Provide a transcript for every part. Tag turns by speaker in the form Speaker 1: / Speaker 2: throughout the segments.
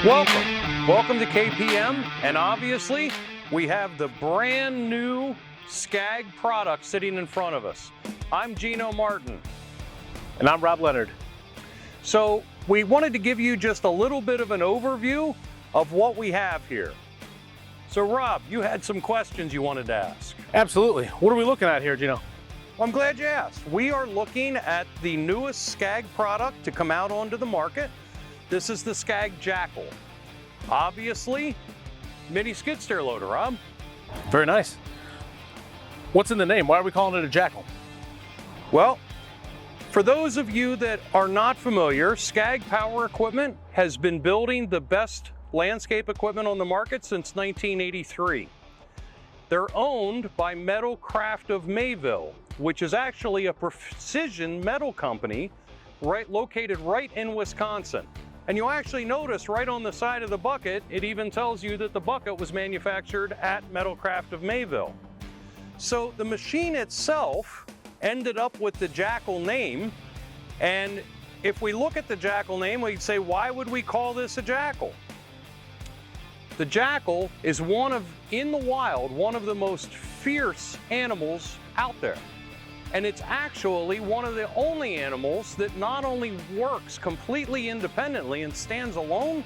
Speaker 1: Welcome to KPM, and obviously we have the brand new Scag product sitting in front of us. I'm Gino Martin.
Speaker 2: And I'm Rob Leonard.
Speaker 1: So we wanted to give you just a little bit of an overview of what we have here. So Rob, you had some questions you wanted to ask.
Speaker 2: Absolutely. What are we looking at here, Gino?
Speaker 1: Well, I'm glad you asked. We are looking at the newest Scag product to come out onto the market. This is the Scag Jackal. Obviously, mini skid steer loader, Rob.
Speaker 2: Very nice. What's in the name? Why are we calling it a Jackal?
Speaker 1: Well, for those of you that are not familiar, Scag Power Equipment has been building the best landscape equipment on the market since 1983. They're owned by Metal Craft of Mayville, which is actually a precision metal company located right in Wisconsin. And you'll actually notice right on the side of the bucket, it even tells you that the bucket was manufactured at Metal Craft of Mayville. So the machine itself ended up with the Jackal name. And if we look at the Jackal name, we'd say, why would we call this a Jackal? The Jackal is in the wild, one of the most fierce animals out there. And it's actually one of the only animals that not only works completely independently and stands alone,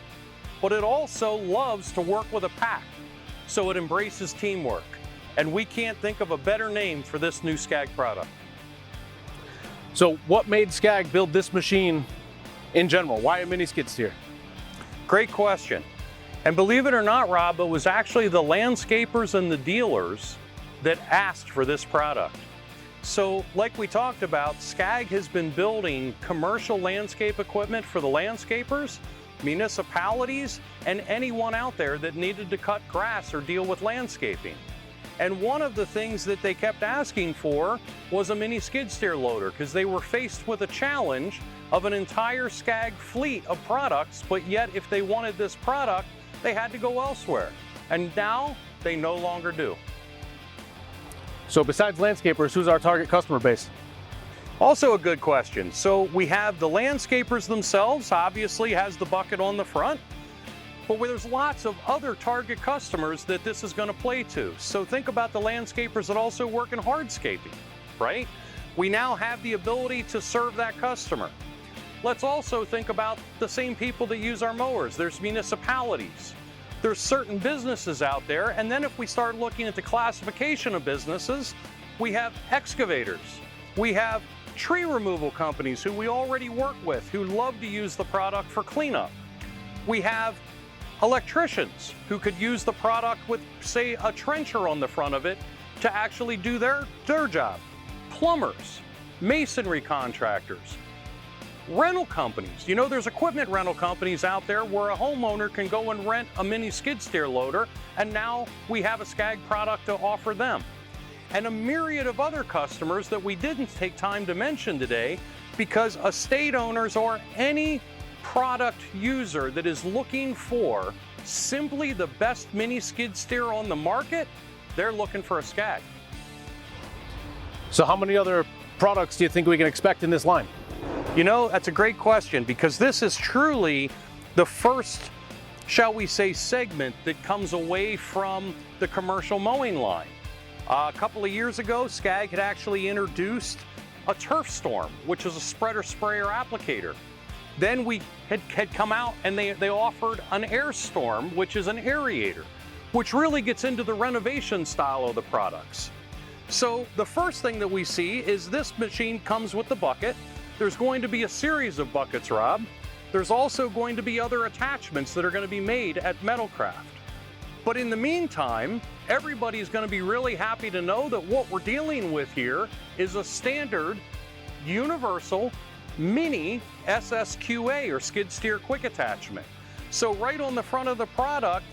Speaker 1: but it also loves to work with a pack. So it embraces teamwork. And we can't think of a better name for this new Scag product.
Speaker 2: So what made Scag build this machine in general? Why a mini skid steer?
Speaker 1: Great question. And believe it or not, Rob, it was actually the landscapers and the dealers that asked for this product. So like we talked about, Scag has been building commercial landscape equipment for the landscapers, municipalities, and anyone out there that needed to cut grass or deal with landscaping. And one of the things that they kept asking for was a mini skid steer loader, because they were faced with a challenge of an entire Scag fleet of products, but yet if they wanted this product, they had to go elsewhere. And now they no longer do.
Speaker 2: So besides landscapers, who's our target customer base?
Speaker 1: Also a good question. So we have the landscapers themselves, obviously has the bucket on the front, but there's lots of other target customers that this is going to play to. So think about the landscapers that also work in hardscaping, right? We now have the ability to serve that customer. Let's also think about the same people that use our mowers. There's municipalities. There's certain businesses out there, and then if we start looking at the classification of businesses, we have excavators. We have tree removal companies who we already work with who love to use the product for cleanup. We have electricians who could use the product with, say, a trencher on the front of it to actually do their job. Plumbers, masonry contractors, rental companies. You know, there's equipment rental companies out there where a homeowner can go and rent a mini skid steer loader, and now we have a Scag product to offer them. And a myriad of other customers that we didn't take time to mention today, because estate owners or any product user that is looking for simply the best mini skid steer on the market, they're looking for a Scag.
Speaker 2: So how many other products do you think we can expect in this line?
Speaker 1: You know, that's a great question, because this is truly the first, shall we say, segment that comes away from the commercial mowing line. A couple of years ago, Scag had actually introduced a Turf Storm, which is a spreader sprayer applicator. Then we had come out and they offered an Air Storm, which is an aerator, which really gets into the renovation style of the products. So the first thing that we see is this machine comes with the bucket. There's going to be a series of buckets, Rob. There's also going to be other attachments that are going to be made at Metalcraft. But in the meantime, everybody's going to be really happy to know that what we're dealing with here is a standard, universal, mini SSQA, or skid steer quick attachment. So right on the front of the product,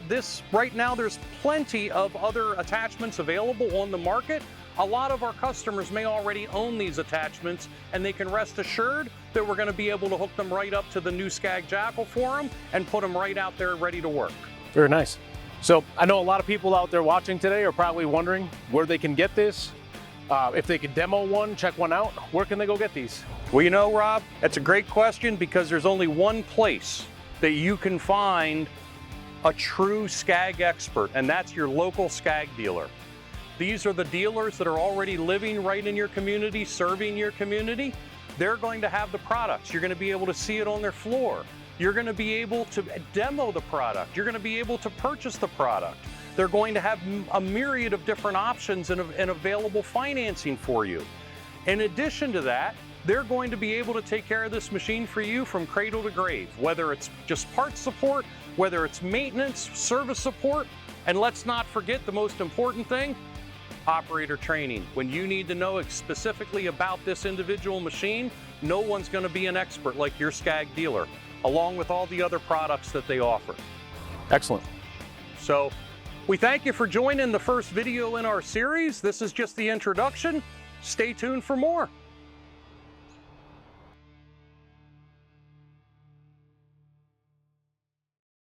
Speaker 1: right now there's plenty of other attachments available on the market. A lot of our customers may already own these attachments, and they can rest assured that we're going to be able to hook them right up to the new Scag Jackal for them and put them right out there ready to work.
Speaker 2: Very nice. So I know a lot of people out there watching today are probably wondering where they can get this. If they could demo one, check one out, where can they go get these?
Speaker 1: Well, you know, Rob, that's a great question, because there's only one place that you can find a true Scag expert, and that's your local Scag dealer. These are the dealers that are already living right in your community, serving your community. They're going to have the products. You're going to be able to see it on their floor. You're going to be able to demo the product. You're going to be able to purchase the product. They're going to have a myriad of different options and available financing for you. In addition to that, they're going to be able to take care of this machine for you from cradle to grave, whether it's just parts support, whether it's maintenance, service support, and let's not forget the most important thing, operator training. When you need to know specifically about this individual machine, no one's going to be an expert like your Scag dealer, along with all the other products that they offer.
Speaker 2: Excellent.
Speaker 1: So we thank you for joining the first video in our series. This is just the introduction. Stay tuned for more.